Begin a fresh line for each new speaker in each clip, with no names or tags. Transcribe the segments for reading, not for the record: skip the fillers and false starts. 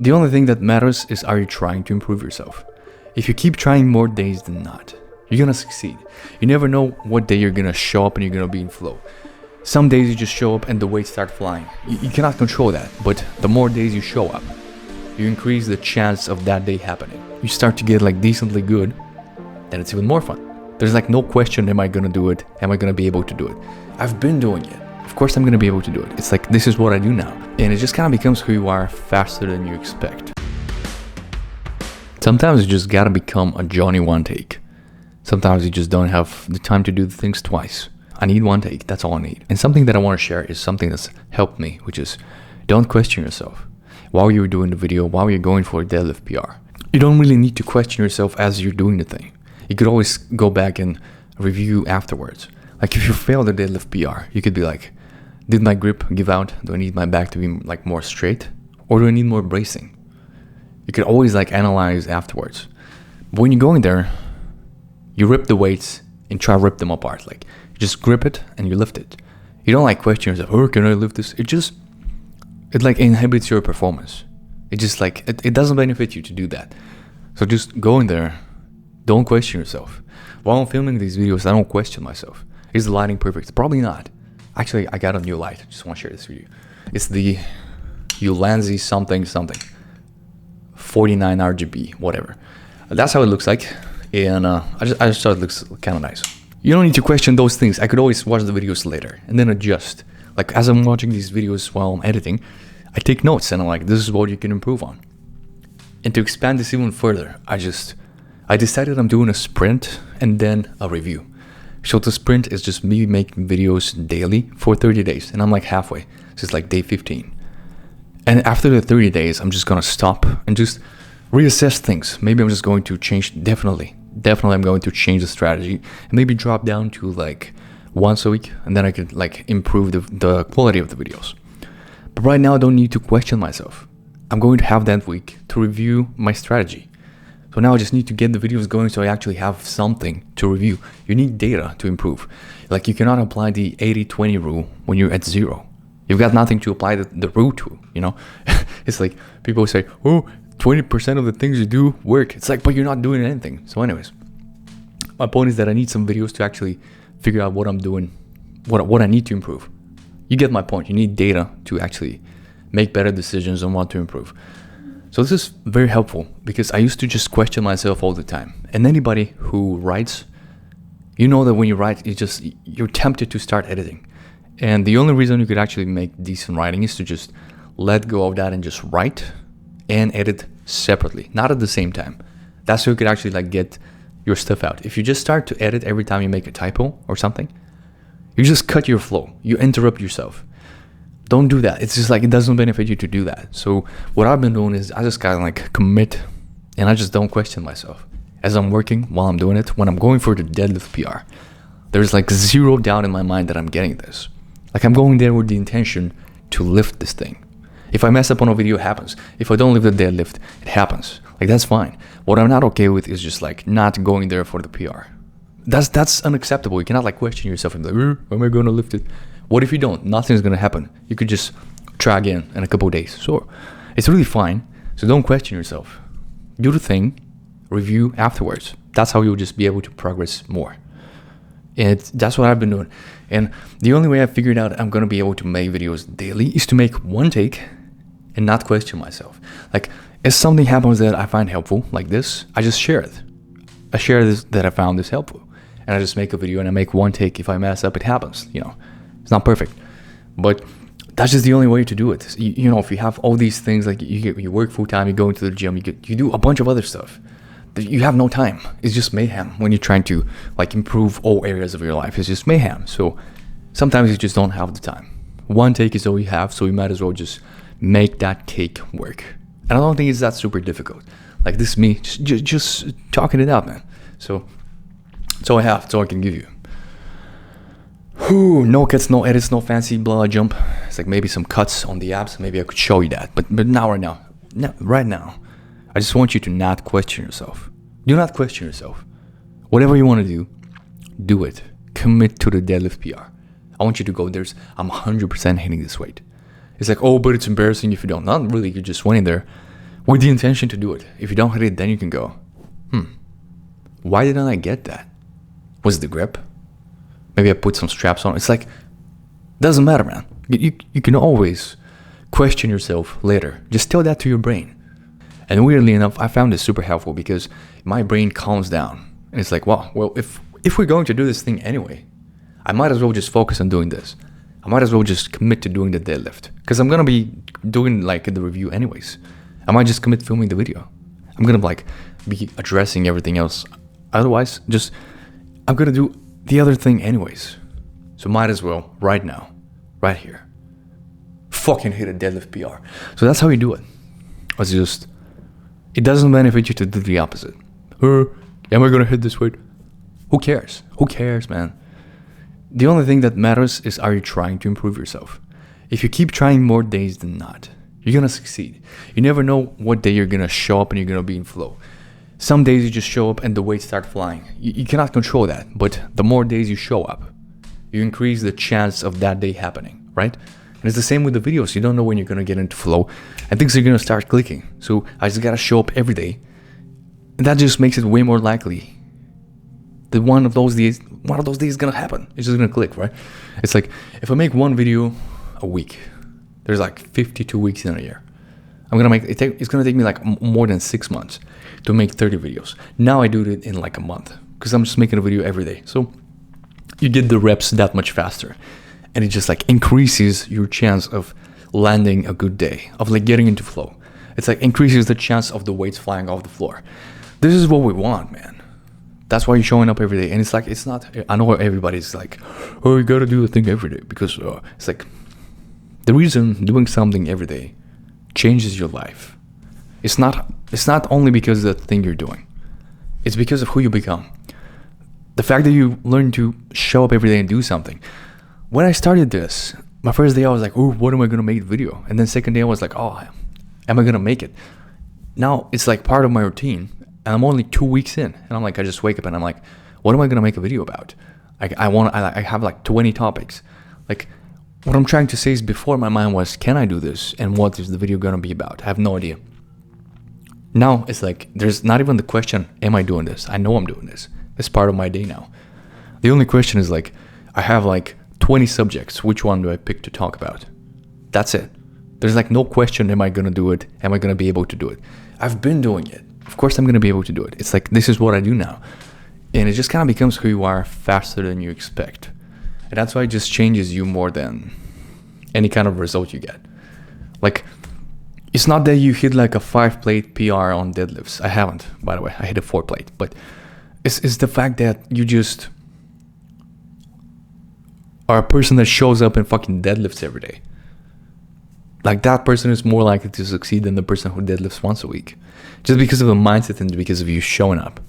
The only thing that matters is, are you trying to improve yourself? If you keep trying more days than not, you're gonna succeed. You never know what day you're gonna show up and you're gonna be in flow. Some days you just show up and the weights start flying. You cannot control that, but the more days you show up, you increase the chance of that day happening. You start to get like decently good, then it's even more fun. There's like no question, am I gonna do it? Am I gonna be able to do it? I've been doing it. Of course I'm gonna be able to do it. It's like, this is what I do now. And it just kind of becomes who you are faster than you expect. Sometimes you just gotta become a Johnny one take. Sometimes you just don't have the time to do the things twice. I need one take, that's all I need. And something that I want to share is something that's helped me, which is, don't question yourself. While you're doing the video, while you're going for a deadlift PR, you don't really need to question yourself as you're doing the thing. You could always go back and review afterwards. Like if you fail the deadlift PR, you could be like, did my grip give out? Do I need my back to be like more straight? Or do I need more bracing? You could always like analyze afterwards. But when you're going there, you rip the weights and try to rip them apart. Like you just grip it and you lift it. You don't like question yourself, oh, can I lift this? It like inhibits your performance. It just like, it doesn't benefit you to do that. So just go in there, don't question yourself. While I'm filming these videos, I don't question myself. Is the lighting perfect? Probably not. Actually, I got a new light. Just want to share this with you. It's the Ulanzi something 49 RGB, whatever. That's how it looks like. And I just thought it looks kind of nice. You don't need to question those things. I could always watch the videos later and then adjust. Like as I'm watching these videos while I'm editing, I take notes and I'm like, this is what you can improve on. And to expand this even further, I decided I'm doing a sprint and then a review. So the sprint is just me making videos daily for 30 days. And I'm like halfway. So it's like day 15. And after the 30 days, I'm just going to stop and just reassess things. Maybe I'm just going to change, definitely I'm going to change the strategy and maybe drop down to like once a week. And then I could like improve the quality of the videos. But right now I don't need to question myself. I'm going to have that week to review my strategy. So now I just need to get the videos going so I actually have something to review. You need data to improve. Like you cannot apply the 80-20 rule when you're at 0. You've got nothing to apply the rule to, you know? It's like people say, oh, 20% of the things you do work. It's like, but you're not doing anything. So anyways, my point is that I need some videos to actually figure out what I'm doing, what I need to improve. You get my point. You need data to actually make better decisions on what to improve. So this is very helpful because I used to just question myself all the time. And anybody who writes, you know that when you write, you're tempted to start editing. And the only reason you could actually make decent writing is to just let go of that and just write and edit separately, not at the same time. That's how you could actually like get your stuff out. If you just start to edit every time you make a typo or something, you just cut your flow. You interrupt yourself. Don't do that. It's just like, it doesn't benefit you to do that. So what I've been doing is I just gotta like commit and I just don't question myself. As I'm working, while I'm doing it, when I'm going for the deadlift PR, there's like zero doubt in my mind that I'm getting this. Like I'm going there with the intention to lift this thing. If I mess up on a video, it happens. If I don't lift the deadlift, it happens. Like that's fine. What I'm not okay with is just like not going there for the PR. That's unacceptable. You cannot like question yourself and be like, am I going to lift it? What if you don't? Nothing's going to happen. You could just try again in a couple of days. So it's really fine. So don't question yourself. Do the thing, review afterwards. That's how you'll just be able to progress more. And that's what I've been doing. And the only way I figured out I'm going to be able to make videos daily is to make one take and not question myself. Like if something happens that I find helpful, like this, I just share it. I share this that I found this helpful. And I just make a video and I make one take. If I mess up, it happens, you know. It's not perfect, but that's just the only way to do it. You know, if you have all these things, like you work full time, you go into the gym, you do a bunch of other stuff. You have no time. It's just mayhem when you're trying to like improve all areas of your life. It's just mayhem. So sometimes you just don't have the time. One take is all you have, so you might as well just make that take work. And I don't think it's that super difficult. Like this is me just talking it out, man. So that's all I have. That's all I can give you. No cuts, no edits, no fancy blah jump. It's like maybe some cuts on the abs. Maybe I could show you that. But right now, I just want you to not question yourself. Do not question yourself. Whatever you want to do it. Commit to the deadlift PR. I want you to go, I'm 100% hitting this weight. It's like, oh, but it's embarrassing if you don't. Not really, you just went in there with the intention to do it. If you don't hit it, then you can go, why didn't I get that? Was it the grip? Maybe I put some straps on. It's like, doesn't matter, man. You can always question yourself later. Just tell that to your brain. And weirdly enough, I found this super helpful because my brain calms down. And it's like, wow, well, if we're going to do this thing anyway, I might as well just focus on doing this. I might as well just commit to doing the deadlift. Because I'm going to be doing like the review anyways. I might just commit filming the video. I'm going to like be addressing everything else. Otherwise, I'm going to do the other thing anyways. So might as well, right now, right here, fucking hit a deadlift PR. So that's how you do it. It's just, it doesn't benefit you to do the opposite. Am I going to hit this weight? Who cares? Who cares, man? The only thing that matters is, are you trying to improve yourself? If you keep trying more days than not, you're going to succeed. You never know what day you're going to show up and you're going to be in flow. Some days you just show up and the weights start flying. You cannot control that, but the more days you show up, you increase the chance of that day happening, right? And it's the same with the videos. You don't know when you're going to get into flow and things are going to start clicking. So I just got to show up every day. And that just makes it way more likely that one of those days is going to happen. It's just going to click, right? It's like, if I make one video a week, there's like 52 weeks in a year. It's going to take me like more than 6 months to make 30 videos. Now I do it in like a month because I'm just making a video every day. So you get the reps that much faster. And it just like increases your chance of landing a good day, of like getting into flow. It's like increases the chance of the weights flying off the floor. This is what we want, man. That's why you're showing up every day. And it's like, it's not, I know everybody's like, oh, you gotta do the thing every day. Because it's like, the reason doing something every day changes your life. It's not only because of the thing you're doing. It's because of who you become. The fact that you learn to show up every day and do something. When I started this, my first day I was like, oh, what am I going to make video? And then second day I was like, oh, am I going to make it? Now it's like part of my routine and I'm only 2 weeks in. And I'm like, I just wake up and I'm like, what am I going to make a video about? I have like 20 topics. Like what I'm trying to say is before my mind was, can I do this? And what is the video going to be about? I have no idea. Now it's like, there's not even the question, am I doing this? I know I'm doing this. It's part of my day now. The only question is like, I have like 20 subjects. Which one do I pick to talk about? That's it. There's like no question, am I going to do it? Am I going to be able to do it? I've been doing it. Of course I'm going to be able to do it. It's like, this is what I do now. And it just kind of becomes who you are faster than you expect. And that's why it just changes you more than any kind of result you get. Like, it's not that you hit like a 5-plate PR on deadlifts. I haven't, by the way. I hit a 4-plate. But it's the fact that you just are a person that shows up and fucking deadlifts every day. Like that person is more likely to succeed than the person who deadlifts once a week. Just because of the mindset and because of you showing up.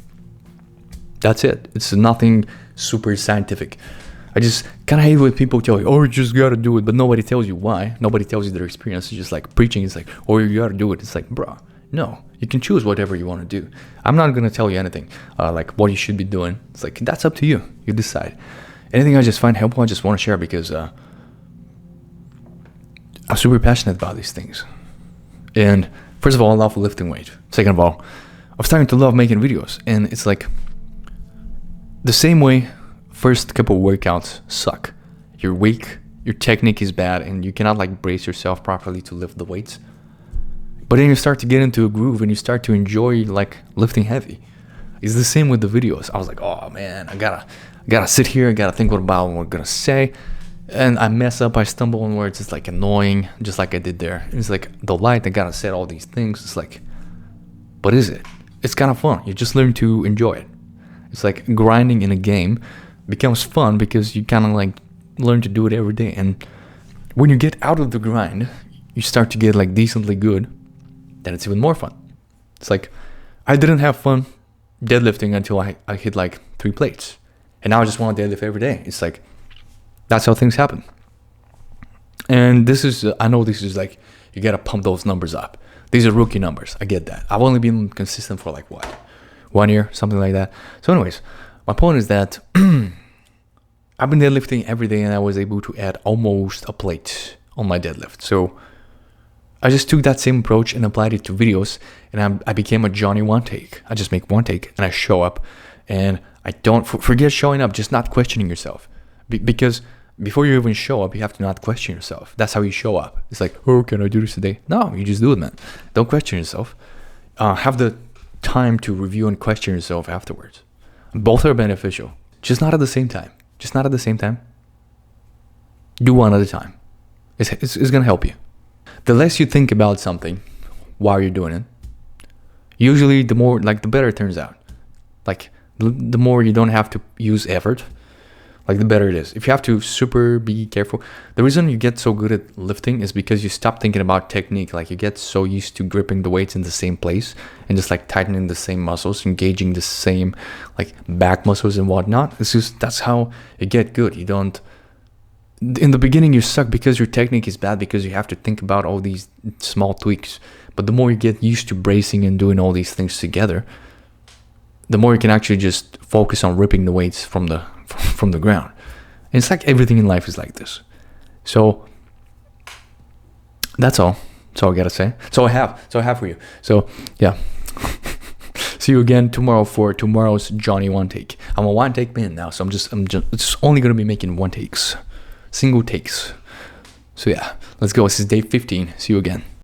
That's it. It's nothing super scientific. I just kind of hate when people tell you, oh, you just gotta do it, but nobody tells you why. Nobody tells you their experience. It's just like preaching. It's like, oh, you gotta do it. It's like, bro, no. You can choose whatever you want to do. I'm not gonna tell you anything, like what you should be doing. It's like, that's up to you. You decide. Anything I just find helpful, I just want to share because I'm super passionate about these things. And first of all, I love lifting weight. Second of all, I'm starting to love making videos. And it's like the same way first couple workouts suck. You're weak, your technique is bad, and you cannot like brace yourself properly to lift the weights. But then you start to get into a groove and you start to enjoy like lifting heavy. It's the same with the videos. I was like, oh man, I gotta sit here, I gotta think about what I'm gonna say. And I mess up, I stumble on words, it's like annoying, just like I did there. It's like the light, I gotta set all these things. It's like, what is it? It's kind of fun. You just learn to enjoy it. It's like grinding in a game becomes fun because you kind of like learn to do it every day. And when you get out of the grind, you start to get like decently good, then it's even more fun. It's like, I didn't have fun deadlifting until I hit like 3 plates. And now I just want to deadlift every day. It's like, that's how things happen. And this is, I know this is like, you got to pump those numbers up. These are rookie numbers. I get that. I've only been consistent for like what? 1 year, something like that. So anyways, my point is that I've been deadlifting every day and I was able to add almost a plate on my deadlift. So I just took that same approach and applied it to videos, and I became a Johnny One Take. I just make one take and I show up, and I don't forget showing up, just not questioning yourself. Because before you even show up, you have to not question yourself. That's how you show up. It's like, oh, can I do this today? No, you just do it, man. Don't question yourself. Have the time to review and question yourself afterwards. Both are beneficial, just not at the same time. Just not at the same time. Do one at a time. It's going to help you. The less you think about something while you're doing it, usually the more, like, the better it turns out. Like, the more you don't have to use effort, like, the better it is. If you have to super be careful, the reason you get so good at lifting is because you stop thinking about technique. Like, you get so used to gripping the weights in the same place and just like tightening the same muscles, engaging the same like back muscles and whatnot. That's how you get good. You don't, in the beginning you suck because your technique is bad, because you have to think about all these small tweaks. But the more you get used to bracing and doing all these things together, the more you can actually just focus on ripping the weights from the ground. And it's like everything in life is like this. So that's all. That's all I gotta say. So I have for you. So yeah. See you again tomorrow for tomorrow's Johnny One Take. I'm a one take man now, so I'm just only gonna be making one takes. Single takes. So yeah, let's go. This is day 15. See you again.